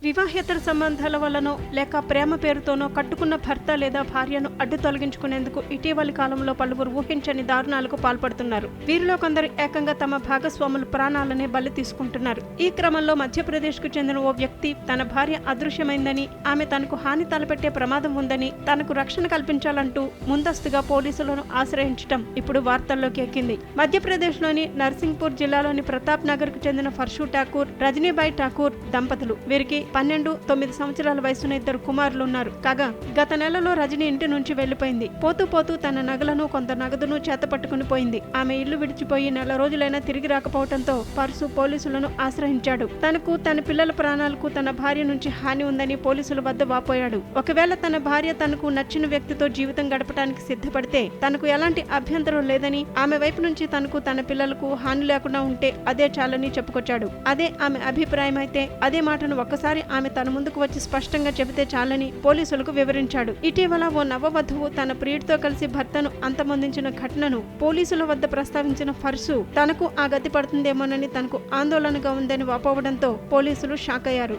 వివాహేతర సంబంధాల వల్లనో లేక ప్రేమ పేరుతోనో కట్టుకున్న భర్త లేదా భార్యను అడ్డు తొలగించుకునేందుకు ఇటీవలి కాలంలో పలువురు ఊహించని దారుణాలకు పాల్పడుతున్నారు. వీరిలో కొందరు ఏకంగా తమ భాగస్వాముల ప్రాణాలనే బలి తీసుకుంటున్నారు. ఈ క్రమంలో మధ్యప్రదేశ్కు చెందిన ఓ వ్యక్తి తన భార్య అదృశ్యమైందని, ఆమె తనకు హాని తలపెట్టే ప్రమాదం ఉందని, తనకు రక్షణ కల్పించాలంటూ ముందస్తుగా పోలీసులను ఆశ్రయించడం ఇప్పుడు వార్తల్లోకి ఎక్కింది. మధ్యప్రదేశ్లోని నర్సింగ్పూర్ జిల్లాలోని ప్రతాప్ నగర్ కు చెందిన ఫర్షు ఠాకూర్, రజనీబాయి ఠాకూర్ దంపతులు. వీరికి 12, 9 సంవత్సరాల వయసున్న 2 కుమారులు ఉన్నారు. కాగా గత నెలలో రజని ఇంటి నుంచి వెళ్లిపోయింది. పోతూ పోతూ తన నగలను, కొంత నగదును చేతపట్టుకుని పోయింది. ఆమె ఇల్లు విడిచిపోయి నెల రోజులైనా తిరిగి రాకపోవడంతో పర్సు పోలీసులను ఆశ్రయించాడు. తనకు, తన పిల్లల ప్రాణాలకు తన భార్య నుంచి హాని ఉందని పోలీసుల వద్ద వాపోయాడు. ఒకవేళ తన భార్య తనకు నచ్చిన వ్యక్తితో జీవితం గడపడానికి సిద్ధపడితే తనకు ఎలాంటి అభ్యంతరం లేదని, ఆమె వైపు నుంచి తనకు, తన పిల్లలకు హాని లేకుండా ఉంటే అదే చాలని చెప్పుకొచ్చాడు. అదే ఆమె అభిప్రాయం అయితే అదే మాటను ఒక్కసారి ఆమె తన ముందుకు వచ్చి స్పష్టంగా చెబితే చాలని పోలీసులకు వివరించాడు. ఇటీవల ఓ నవవధువు తన ప్రియుడితో కలిసి భర్తను అంతమొందించిన ఘటనను పోలీసుల వద్ద ప్రస్తావించిన ఫర్సు తనకు ఆ గతి పడుతుందేమోనని తనకు ఆందోళనగా ఉందని వాపోవడంతో పోలీసులు షాక్ అయ్యారు.